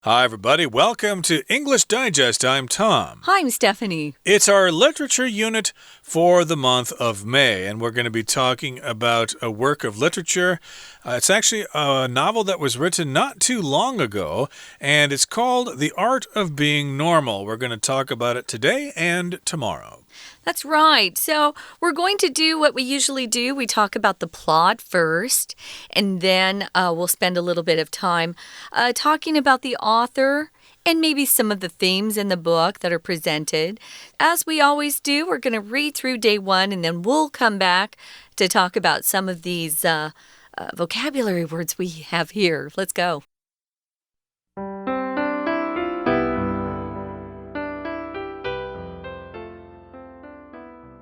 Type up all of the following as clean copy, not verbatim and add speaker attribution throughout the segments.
Speaker 1: Hi, everybody. Welcome to English Digest. I'm Tom.
Speaker 2: Hi, I'm Stephanie.
Speaker 1: It's our literature unit for the month of May, and we're going to be talking about a work of literature. It's actually a novel that was written not too long ago, and it's called The Art of Being Normal. We're going to talk about it today and tomorrow.
Speaker 2: That's right. So we're going to do what we usually do. We talk about the plot first, and then we'll spend a little bit of time talking about the author and maybe some of the themes in the book that are presented. As we always do, we're going to read through day one, and then we'll come back to talk about some of these vocabulary words we have here. Let's go.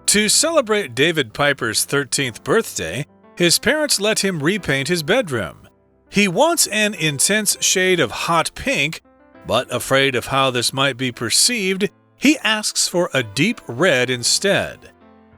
Speaker 1: To celebrate David Piper's 13th birthday, his parents let him repaint his bedroom. He wants an intense shade of hot pink, but afraid of how this might be perceived, he asks for a deep red instead.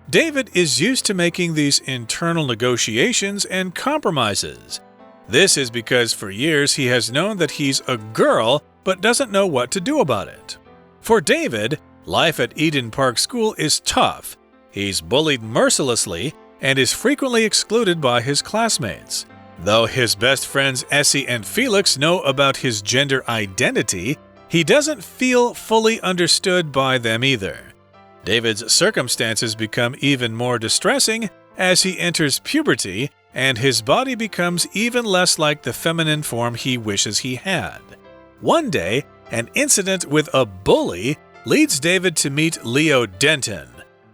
Speaker 1: David is used to making these internal negotiations and compromises. This is because for years he has known that he's a girl but doesn't know what to do about it. For David, life at Eden Park School is tough. He's bullied mercilessly and is frequently excluded by his classmates. Though his best friends Essie and Felix know about his gender identity, he doesn't feel fully understood by them either. David's circumstances become even more distressing as he enters puberty, and his body becomes even less like the feminine form he wishes he had. One day, an incident with a bully leads David to meet Leo Denton.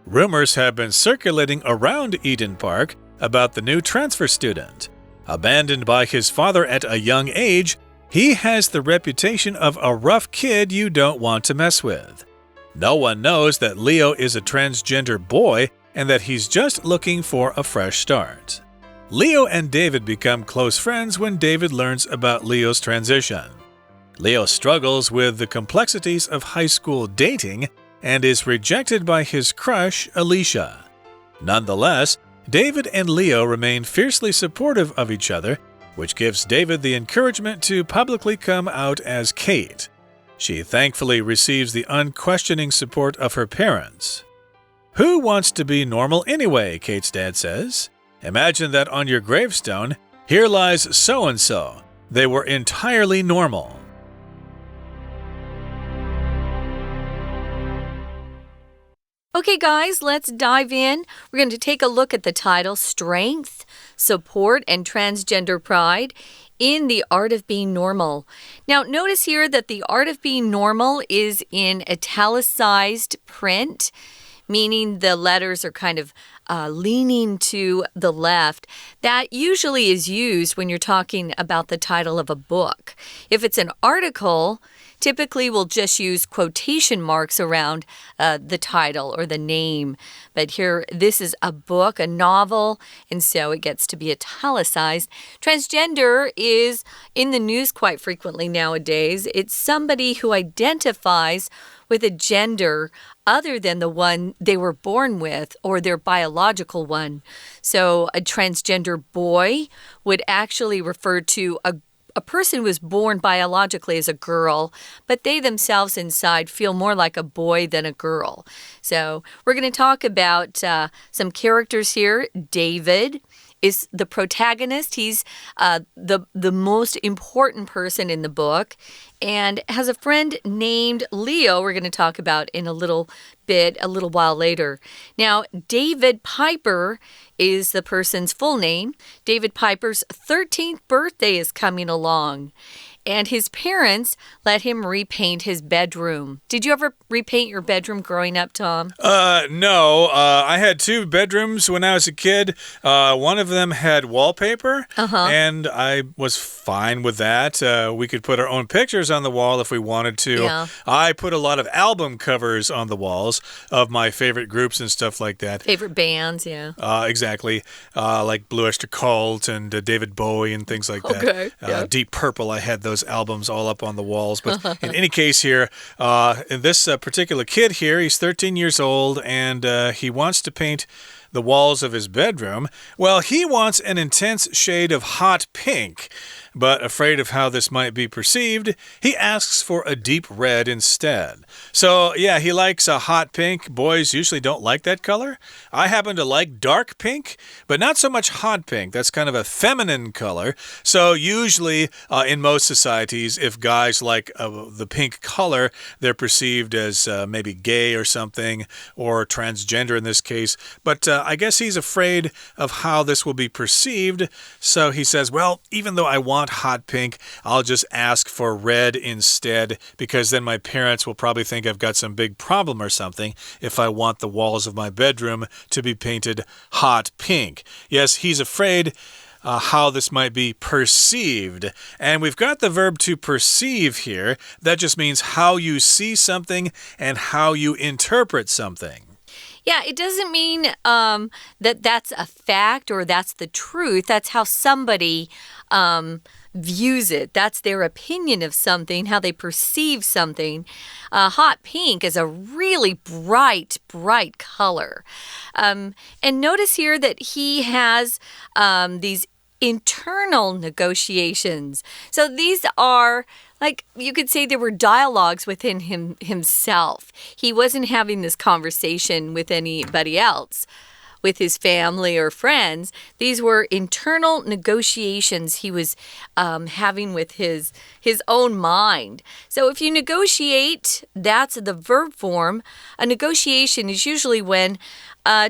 Speaker 1: Rumors have been circulating around Eden Park about the new transfer student. Abandoned by his father at a young age, he has the reputation of a rough kid you don't want to mess with. No one knows that Leo is a transgender boy and that he's just looking for a fresh start. Leo and David become close friends when David learns about Leo's transition. Leo struggles with the complexities of high school dating and is rejected by his crush, Alicia. Nonetheless, David and Leo remain fiercely supportive of each other, which gives David the encouragement to publicly come out as Kate. She thankfully receives the unquestioning support of her parents. "Who wants to be normal anyway?" Kate's dad says. "Imagine that on your gravestone, here lies so-and-so. They were entirely normal."
Speaker 2: Okay, guys, let's dive in. We're going to take a look at the title, Strength, Support, and Transgender Pride in the Art of Being Normal. Now, notice here that the Art of Being Normal is in italicized print, meaning the letters are kind of leaning to the left. That usually is used when you're talking about the title of a book. If it's an article, typically we'll just use quotation marks around the title or the name. But here, this is a book, a novel, and so it gets to be italicized. Transgender is in the news quite frequently nowadays. It's somebody who identifies with a gender other than the one they were born with or their biological one. So a transgender boy would actually refer to a person who was born biologically as a girl, but they themselves inside feel more like a boy than a girl. So we're going to talk about some characters here. David is the protagonist. He's the most important person in the book and has a friend named Leo we're going to talk about in a little while later. Now, David Piper is the person's full name. David Piper's 13th birthday is coming along, and his parents let him repaint his bedroom. Did you ever repaint your bedroom growing up, Tom?
Speaker 1: No. I had two bedrooms when I was a kid. One of them had wallpaper, and I was fine with that. We could put our own pictures on the wall if we wanted to.
Speaker 2: Yeah.
Speaker 1: I put a lot of album covers on the walls of my favorite groups and stuff like that.
Speaker 2: Favorite bands, yeah.
Speaker 1: Exactly. Like Blue Oyster Cult and David Bowie and things like that.
Speaker 2: Okay. Yeah.
Speaker 1: Deep Purple, I had those albums all up on the walls. But in any case here, in this particular kid here, he's 13 years old, and he wants to paint the walls of his bedroom. Well, he wants an intense shade of hot pink. but afraid of how this might be perceived, he asks for a deep red instead. So, yeah, he likes a hot pink. Boys usually don't like that color. I happen to like dark pink, but not so much hot pink. That's kind of a feminine color. So, usually in most societies, if guys like the pink color, they're perceived as maybe gay or something, or transgender in this case. But I guess he's afraid of how this will be perceived. So he says, well, even though I want hot pink, I'll just ask for red instead, because then my parents will probably think I've got some big problem or something if I want the walls of my bedroom to be painted hot pink. Yes, he's afraid how this might be perceived. And we've got the verb to perceive here. That just means how you see something and how you interpret something.
Speaker 2: Yeah, it doesn't mean that that's a fact or that's the truth. That's how somebody views it. That's their opinion of something, how they perceive something. Hot pink is a really bright, bright color. And notice here that he has these internal negotiations. So these are, like, you could say there were dialogues within himself. He wasn't having this conversation with anybody else, with his family or friends. These were internal negotiations he was having with his own mind. So if you negotiate, that's the verb form. A negotiation is usually when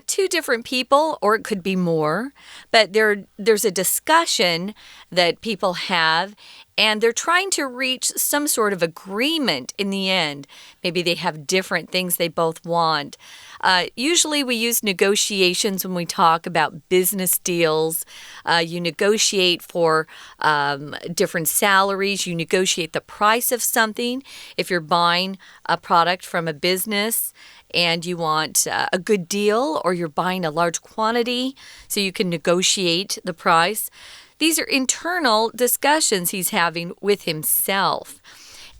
Speaker 2: two different people, or it could be more, but there's a discussion that people have, and they're trying to reach some sort of agreement in the end. Maybe they have different things they both want. Usually we use negotiations when we talk about business deals. You negotiate for different salaries. You negotiate the price of something. If you're buying a product from a business and you want a good deal, or you're buying a large quantity, so you can negotiate the price. These are internal discussions he's having with himself.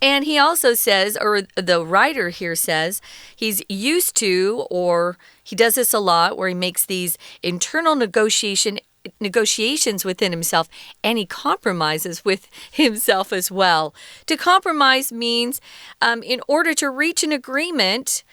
Speaker 2: And he also says, or the writer here says, he's used to, or he does this a lot, where he makes these internal negotiations within himself, and he compromises with himself as well. To compromise means in order to reach an agreement,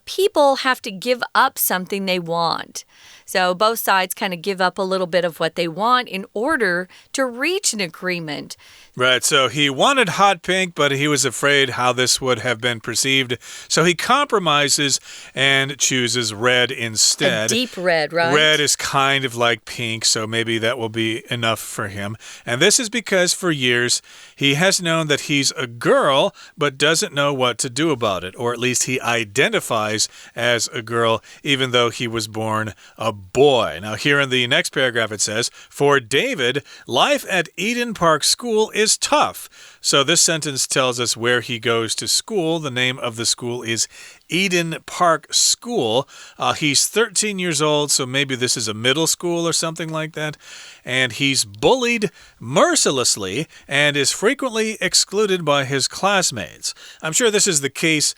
Speaker 2: people have to give up something they want. So both sides kind of give up a little bit of what they want in order to reach an agreement.
Speaker 1: Right, so he wanted hot pink, but he was afraid how this would have been perceived. So he compromises and chooses red instead.
Speaker 2: A deep red, right?
Speaker 1: Red is kind of like pink, so maybe that will be enough for him. And this is because for years he has known that he's a girl, but doesn't know what to do about it. Or at least he identifies as a girl, even though he was born a boy. Now here in the next paragraph it says, for David, life at Eden Park School is tough. So this sentence tells us where he goes to school. The name of the school is Eden Park School. He's 13 years old, so maybe this is a middle school or something like that. And he's bullied mercilessly and is frequently excluded by his classmates. I'm sure this is the case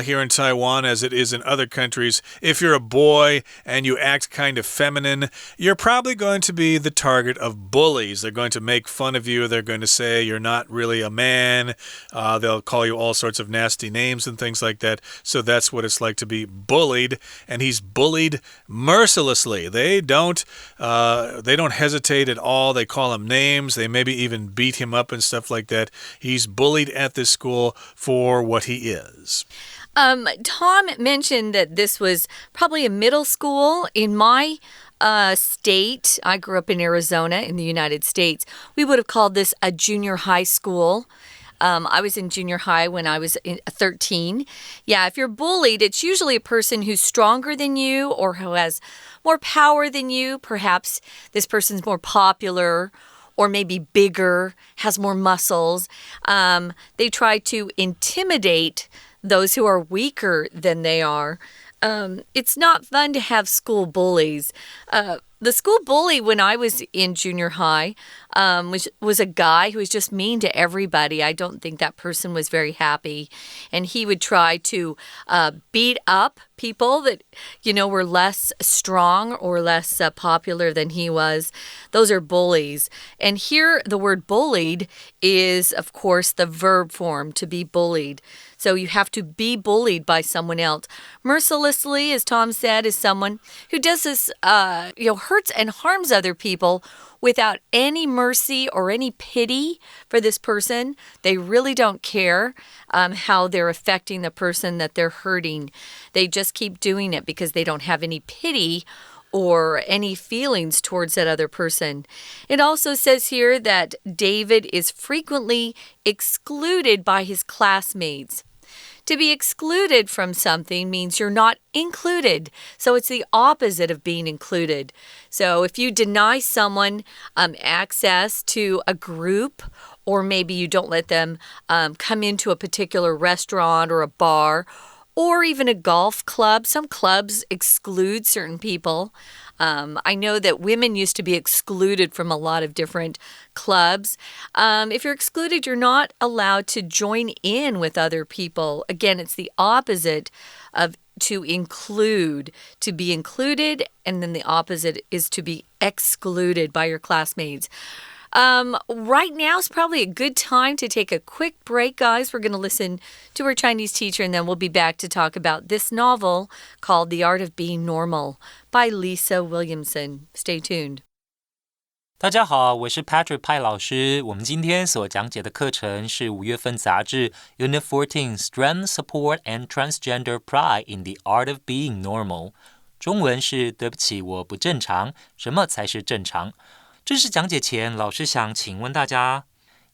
Speaker 1: here in Taiwan as it is in other countries. If you're a boy and you act kind of feminine, you're probably going to be the target of bullies. They're going to make fun of you. They're going to say you're not really a man. They'll call you all sorts of nasty names and things like that. So that's what it's like to be bullied, and he's bullied mercilessly. They don't hesitate at all. They call him names. They maybe even beat him up and stuff like that. He's bullied at this school for what he is.
Speaker 2: Tom mentioned that this was probably a middle school. In my state, I grew up in Arizona in the United States, we would have called this a junior high school. I was in junior high when I was 13. Yeah, if you're bullied, it's usually a person who's stronger than you or who has more power than you. Perhaps this person's more popular or maybe bigger, has more muscles. They try to intimidate those who are weaker than they are. It's not fun to have school bullies. The school bully when I was in junior high was a guy who was just mean to everybody. I don't think that person was very happy. And he would try to beat up people that, were less strong or less popular than he was. Those are bullies. And here the word bullied is, of course, the verb form, to be bullied. So you have to be bullied by someone else. Mercilessly, as Tom said, is someone who does this, hurts and harms other people without any mercy or any pity for this person. They really don't care how they're affecting the person that they're hurting. They just keep doing it because they don't have any pity or any feelings towards that other person. It also says here that David is frequently excluded by his classmates. To be excluded from something means you're not included. So it's the opposite of being included. So if you deny someone access to a group, or maybe you don't let them come into a particular restaurant or a bar, or even a golf club. Some clubs exclude certain people. I know that women used to be excluded from a lot of different clubs. If you're excluded, you're not allowed to join in with other people. Again, it's the opposite of to include, to be included, and then the opposite is to be excluded by your classmates. Right now is probably a good time to take a quick break, guys. We're going to listen to our Chinese teacher, and then we'll be back to talk about this novel called The Art of Being Normal by Lisa Williamson. Stay tuned.
Speaker 3: 大家好，我是 Patrick 派老师。我们今天所讲解的课程是5月份杂志 Unit 14 Strength, Support and Transgender Pride in the Art of Being Normal。中文是对不起，我不正常，什么才是正常？正式讲解前，老师想请问大家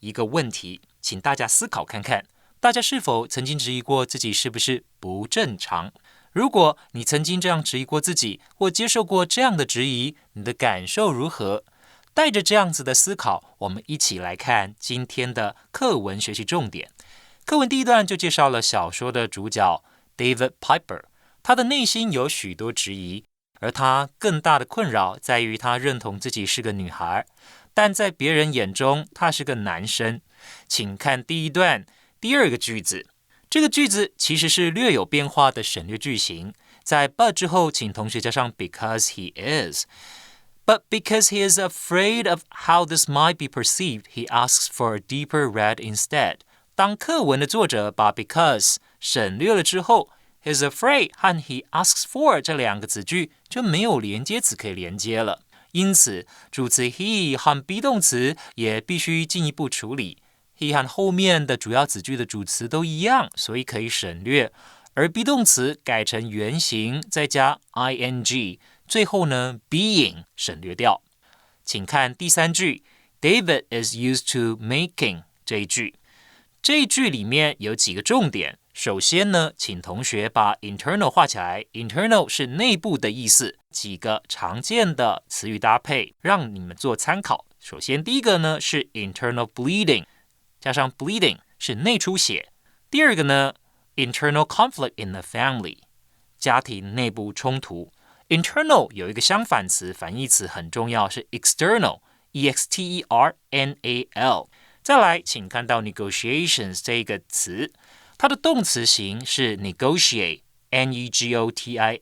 Speaker 3: 一个问题，请大家思考看看，大家是否曾经质疑过自己是不是不正常？如果你曾经这样质疑过自己，或接受过这样的质疑，你的感受如何？带着这样子的思考，我们一起来看今天的课文学习重点。课文第一段就介绍了小说的主角 David Piper， 他的内心有许多质疑，而他更大的困扰在于他认同自己是个女孩，但在别人眼中他是个男生。请看第一段第二个句子，这个句子其实是略有变化的省略句型，在 but 之后请同学加上 because he is。 But because he is afraid of how this might be perceived, he asks for a deeper read instead。 当课文的作者把 because 省略了之后，He's afraid 和 he asks for 这两个子句就没有连接词可以连接了，因此主词 he 和 be 动词也必须进一步处理。he 和后面的主要子句的主词都一样，所以可以省略，而 be 动词改成原形再加 ing， 最后呢 being 省略掉。请看第三句 David is used to making 这一句，这一句里面有几个重点。首先呢，请同学把 internal 画起来， internal 是内部的意思，几个常见的词语搭配让你们做参考。首先第一个呢是 internal bleeding， 加上 bleeding 是内出血。第二个呢 internal conflict in the family， 家庭内部冲突。 internal 有一个相反词，反义词很重要，是 external， external。 再来请看到 negotiations 这一个词，它的动词形是 negotiate， negotiate，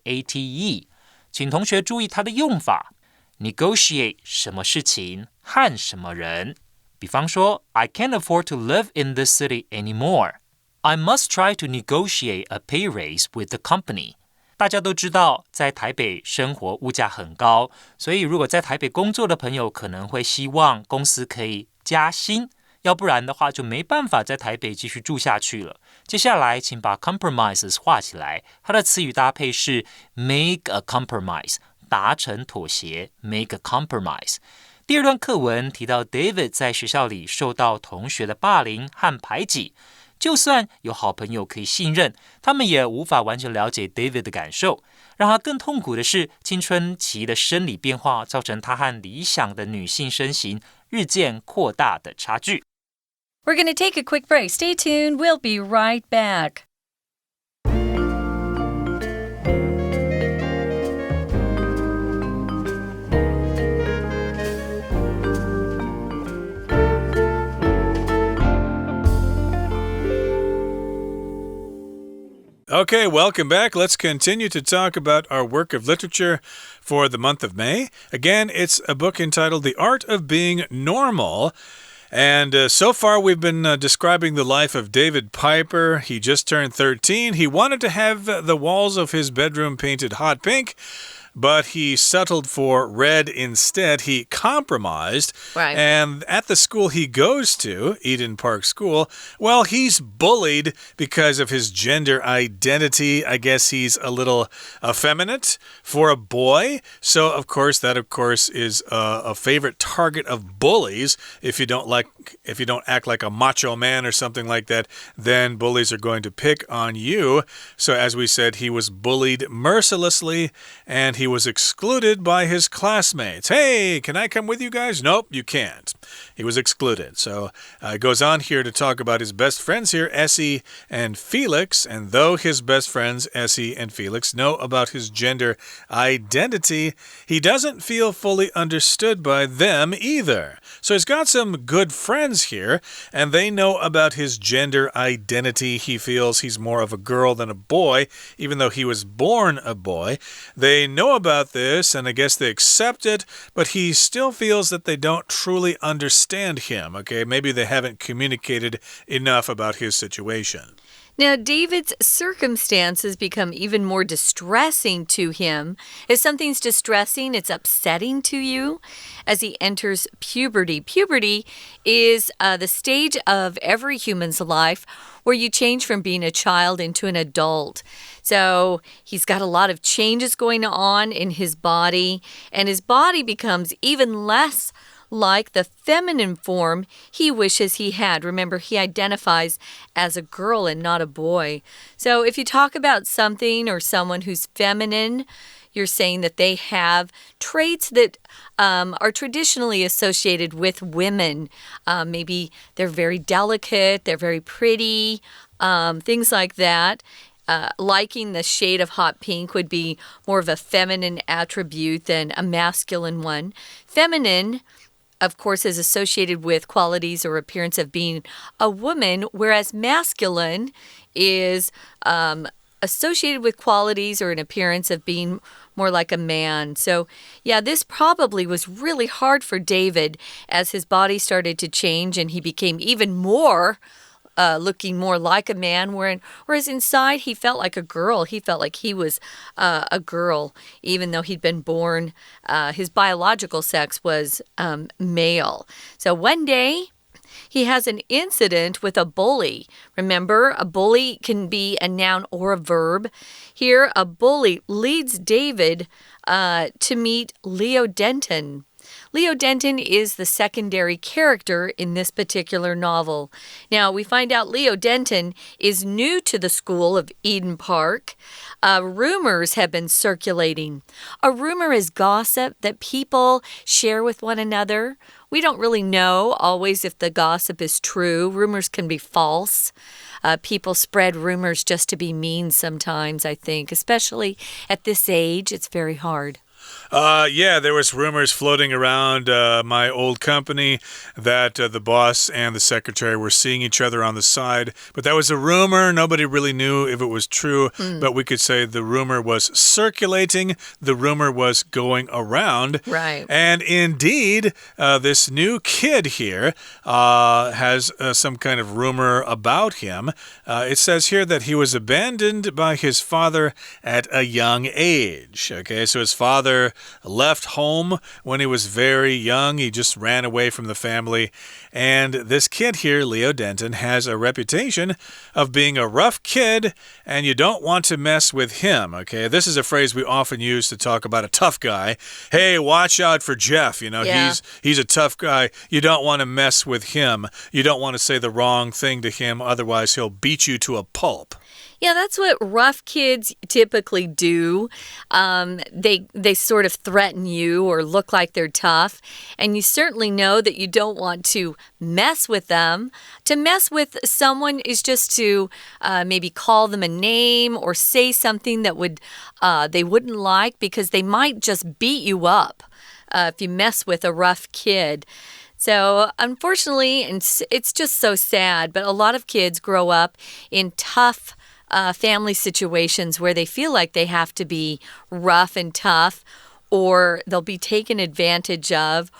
Speaker 3: 请同学注意它的用法。 negotiate 什么事情和什么人，比方说 I can't afford to live in this city anymore， I must try to negotiate a pay raise with the company。 大家都知道在台北生活物价很高，所以如果在台北工作的朋友可能会希望公司可以加薪，要不然的话就没办法在台北继续住下去了。接下来请把 compromises 画起来，它的词语搭配是 make a compromise， 达成妥协 make a compromise。 第二段课文提到 David 在学校里受到同学的霸凌和排挤，就算有好朋友可以信任，他们也无法完全了解 David 的感受。让他更痛苦的是青春期的生理变化造成他和理想的女性身形日渐扩大的差距。
Speaker 2: We're going to take a quick break. Stay tuned. We'll be right back.
Speaker 1: Okay, welcome back. Let's continue to talk about our work of literature for the month of May. Again, it's a book entitled The Art of Being Normal. And so far, we've been describing the life of David Piper. He just turned 13. He wanted to have the walls of his bedroom painted hot pink, but he settled for red instead. He compromised.
Speaker 2: Right.
Speaker 1: And at the school he goes to, Eden Park School, well, he's bullied because of his gender identity. I guess he's a little effeminate for a boy. So, of course, that is a favorite target of bullies. If you don't act like a macho man or something like that, then bullies are going to pick on you. So, as we said, he was bullied mercilessly, and he was excluded by his classmates. Hey, can I come with you guys? Nope, you can't. He was excluded. So it goes on here to talk about his best friends here, Essie and Felix. And though his best friends, Essie and Felix, know about his gender identity, he doesn't feel fully understood by them either. So he's got some good friends here, and they know about his gender identity. He feels he's more of a girl than a boy, even though he was born a boy. They know about this, and I guess they accept it, but he still feels that they don't truly understand him, okay? Maybe they haven't communicated enough about his situation.
Speaker 2: Now, David's circumstances become even more distressing to him. If something's distressing, it's upsetting to you as he enters puberty. Puberty is the stage of every human's life where you change from being a child into an adult. So he's got a lot of changes going on in his body, and his body becomes even less like the feminine form he wishes he had. Remember, he identifies as a girl and not a boy. So if you talk about something or someone who's feminine, you're saying that they have traits that are traditionally associated with women. Maybe they're very delicate, they're very pretty, things like that. Liking the shade of hot pink would be more of a feminine attribute than a masculine one. Feminine, of course, is associated with qualities or appearance of being a woman, whereas masculine is associated with qualities or an appearance of being more like a man. So, yeah, this probably was really hard for David as his body started to change and he became even more looking more like a man, whereas inside he felt like a girl. He felt like he was a girl, even though he'd been born, his biological sex was male. So one day, he has an incident with a bully. Remember, a bully can be a noun or a verb. Here, a bully leads David to meet Leo Denton. Leo Denton is the secondary character in this particular novel. Now, we find out Leo Denton is new to the school of Eden Park. Rumors have been circulating. A rumor is gossip that people share with one another. We don't really know always if the gossip is true. Rumors can be false. People spread rumors just to be mean sometimes, I think, especially at this age. It's very hard.
Speaker 1: Yeah, there was rumors floating around my old company that the boss and the secretary were seeing each other on the side. But that was a rumor. Nobody really knew if it was true. But we could say the rumor was circulating. The rumor was going around.
Speaker 2: Right.
Speaker 1: And indeed, this new kid here has some kind of rumor about him. It says here that he was abandoned by his father at a young age. Okay, so his father left home when he was very young. He just ran away from the family. And this kid here, Leo Denton, has a reputation of being a rough kid, and you don't want to mess with him, okay? This is a phrase we often use to talk about a tough guy. Hey, watch out for Jeff, you know,
Speaker 2: yeah.
Speaker 1: he's a tough guy. You don't want to mess with him. You don't want to say the wrong thing to him, otherwise he'll beat you to a pulp.
Speaker 2: Yeah, that's what rough kids typically do. They sort of threaten you or look like they're tough. And you certainly know that you don't want to mess with them. To mess with someone is just to maybe call them a name or say something that they wouldn't like because they might just beat you up if you mess with a rough kid. So unfortunately, and it's just so sad, but a lot of kids grow up in tough family situations where they feel like they have to be rough and tough, or they'll be taken advantage of.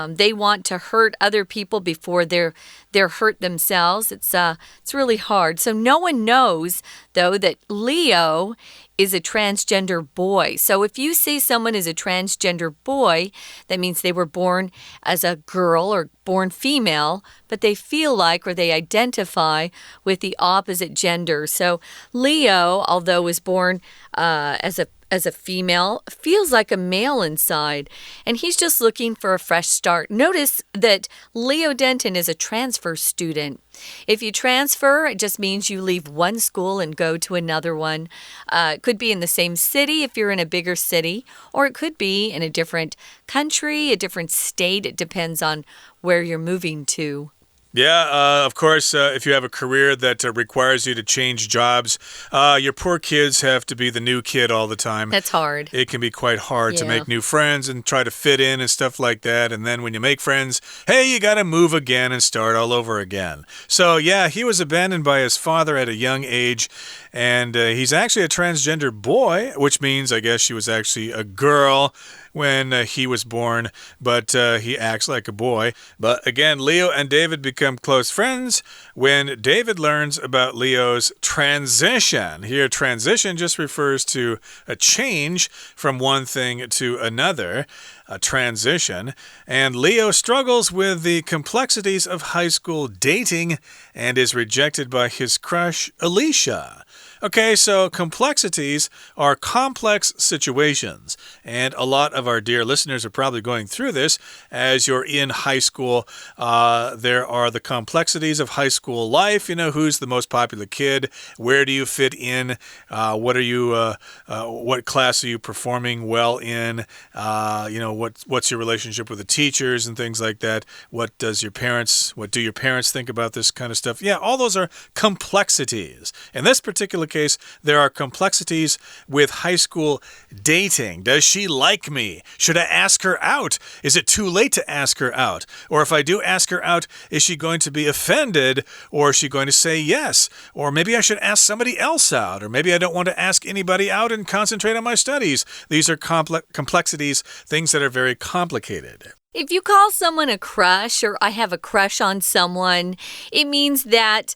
Speaker 2: They want to hurt other people before they're hurt themselves. It's really hard. So no one knows, though, that Leo is a transgender boy. So if you say someone is a transgender boy, that means they were born as a girl or born female, but they feel like or they identify with the opposite gender. So Leo, although was born as a female, feels like a male inside, and he's just looking for a fresh start. Notice that Leo Denton is a transfer student. If you transfer, it just means you leave one school and go to another one. It could be in the same city if you're in a bigger city, or it could be in a different country, a different state. It depends on where you're moving to.
Speaker 1: Yeah, of course, if you have a career that requires you to change jobs, your poor kids have to be the new kid all the time.
Speaker 2: That's hard.
Speaker 1: It can be quite hard to make new friends and try to fit in and stuff like that. And then when you make friends, hey, you got to move again and start all over again. So, yeah, he was abandoned by his father at a young age. And he's actually a transgender boy, which means, I guess, she was actually a girl when he was born, but he acts like a boy. But again, Leo and David become close friends when David learns about Leo's transition. Here, transition just refers to a change from one thing to another, a transition. And Leo struggles with the complexities of high school dating and is rejected by his crush, Alicia. Okay, so complexities are complex situations, and a lot of our dear listeners are probably going through this as you're in high school. There are the complexities of high school life. You know, who's the most popular kid? Where do you fit in? What class are you performing well in? What's your relationship with the teachers and things like that? What do your parents think about this kind of stuff? Yeah, all those are complexities. In this particular case, there are complexities with high school dating. Does she like me? Should I ask her out? Is it too late to ask her out? Or if I do ask her out, is she going to be offended, or is she going to say yes? Or maybe I should ask somebody else out, or maybe I don't want to ask anybody out and concentrate on my studies. These are complexities, things that are very complicated.
Speaker 2: If you call someone a crush, or I have a crush on someone, it means that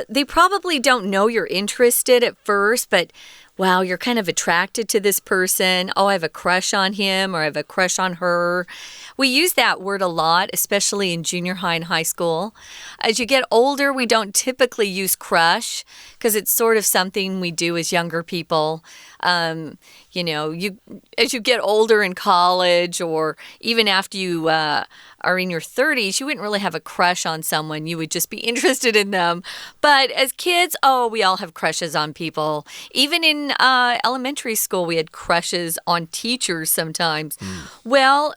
Speaker 2: they probably don't know you're interested at first, but wow, you're kind of attracted to this person. Oh, I have a crush on him, or I have a crush on her. We use that word a lot, especially in junior high and high school. As you get older, we don't typically use crush because it's sort of something we do as younger people. As you get older in college, or even after you are in your 30s, you wouldn't really have a crush on someone. You would just be interested in them. But as kids, we all have crushes on people. Even in elementary school, we had crushes on teachers sometimes. Well,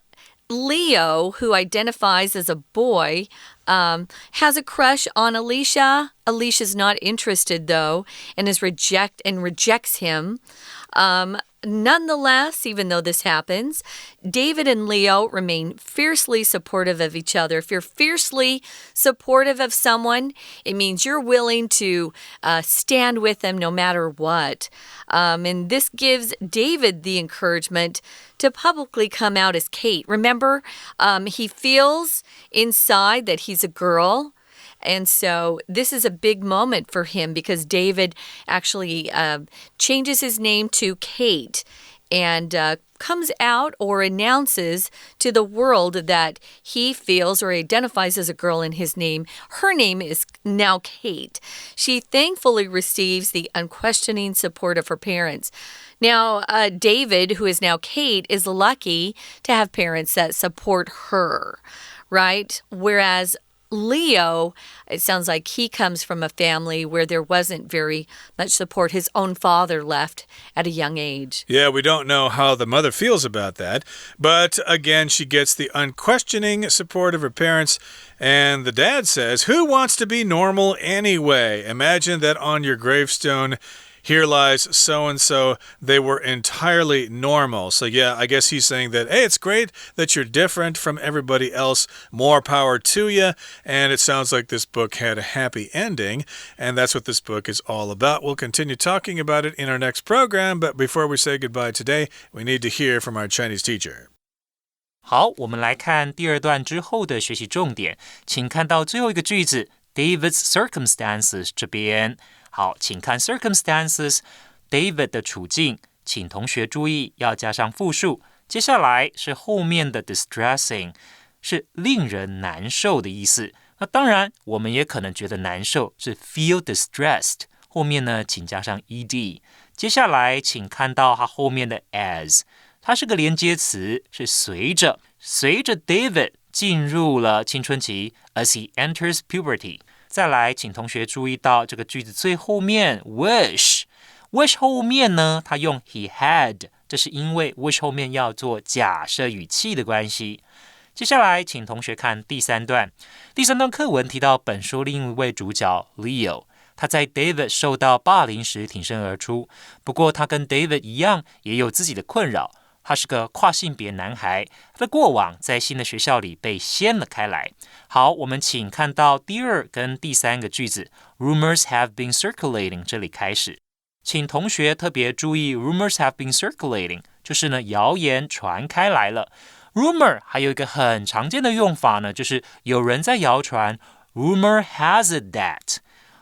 Speaker 2: Leo, who identifies as a boy, has a crush on Alicia. Alicia's not interested, though, and rejects him. Nonetheless, even though this happens, David and Leo remain fiercely supportive of each other. If you're fiercely supportive of someone, it means you're willing to stand with them no matter what. And this gives David the encouragement to publicly come out as Kate. Remember, he feels inside that he's a girl. And so this is a big moment for him because David actually changes his name to Kate and comes out or announces to the world that he feels or identifies as a girl in his name. Her name is now Kate. She thankfully receives the unquestioning support of her parents. Now, David, who is now Kate, is lucky to have parents that support her, right? Whereas Leo, it sounds like he comes from a family where there wasn't very much support. His own father left at a young age.
Speaker 1: Yeah, we don't know how the mother feels about that. But again, she gets the unquestioning support of her parents. And the dad says, "Who wants to be normal anyway?" Imagine that on your gravestone. Here lies so-and-so. They were entirely normal. So yeah, I guess he's saying that, hey, it's great that you're different from everybody else. More power to you. And it sounds like this book had a happy ending. And that's what this book is all about. We'll continue talking about it in our next program. But before we say goodbye today, we need to hear from our Chinese teacher.
Speaker 3: 好，我们来看第二段之后的学习重点，请看到最后一个句子 David's circumstances 这边。好，请看 circumstances David 的处境，请同学注意要加上复数，接下来是后面的 distressing， 是令人难受的意思。那当然我们也可能觉得难受，是 feel distressed， 后面呢请加上 ed。 接下来请看到它后面的 as，它是个连接词，是随着 David 进入了青春期 as he enters puberty。 再来请同学注意到这个句子最后面 wish 后面呢它用 he had， 这是因为 wish 后面要做假设语气的关系。接下来请同学看第三段课文提到本书另一位主角 Leo，他在 David 受到霸凌时挺身而出，不过他跟 David 一样也有自己的困扰。他是个跨性别男孩，他的过往在新的学校里被掀了开来。好，我们请看到第二跟第三个句子 Rumors have been circulating 这里开始，请同学特别注意 Rumors have been circulating 就是呢谣言传开来了。 Rumor 还有一个很常见的用法呢，就是有人在谣传 Rumor has it that。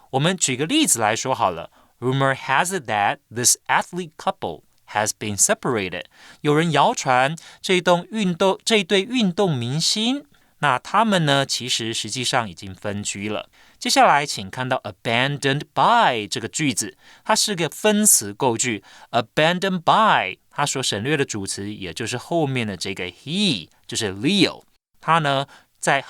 Speaker 3: 我们举个例子来说好了， Rumor has it that this athlete couple has been separated。 有人谣传这一对运动明星，那他们呢其实实际上已经分居了。接下来请看到 abandoned by 这个句子，它是个分词构句。 abandoned by 它所省略的主词也就是后面的这个 he， 就是 Leo。 他呢在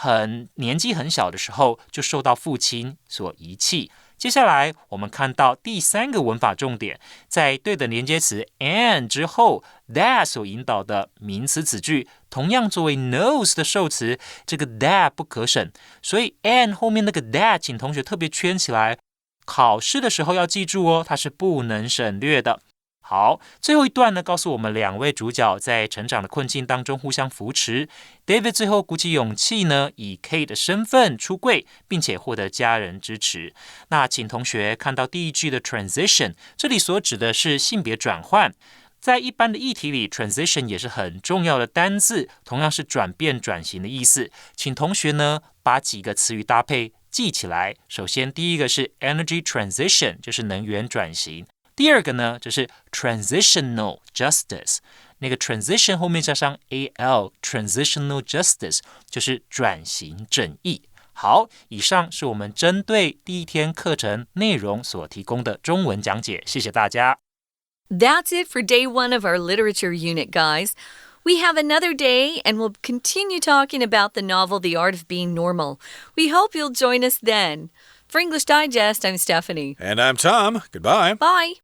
Speaker 3: 年纪很小的时候就受到父亲所遗弃。接下来我们看到第三个文法重点，在对等连接词 and 之后 that 所引导的名词子句，同样作为 knows 的受词，这个 that 不可省，所以 and 后面那个 that 请同学特别圈起来，考试的时候要记住哦，它是不能省略的。好，最后一段呢，告诉我们两位主角在成长的困境当中互相扶持。David 最后鼓起勇气呢，以 Kate 的身份出柜，并且获得家人支持。那请同学看到第一句的 transition， 这里所指的是性别转换。在一般的议题里 transition 也是很重要的单字，同样是转变转型的意思。请同学呢把几个词语搭配记起来。首先第一个是 energy transition， 就是能源转型。第二个呢，就是 transitional justice， 那个 transition 后面加上 al， transitional justice 就是转型正义。好，以上是我们针对第一天课程内容所提供的中文讲解，谢谢大家。
Speaker 2: That's it for day 1 of our literature unit, guys. We have another day, and we'll continue talking about the novel The Art of Being Normal. We hope you'll join us then. For English Digest, I'm Stephanie.
Speaker 1: And I'm Tom. Goodbye.
Speaker 2: Bye.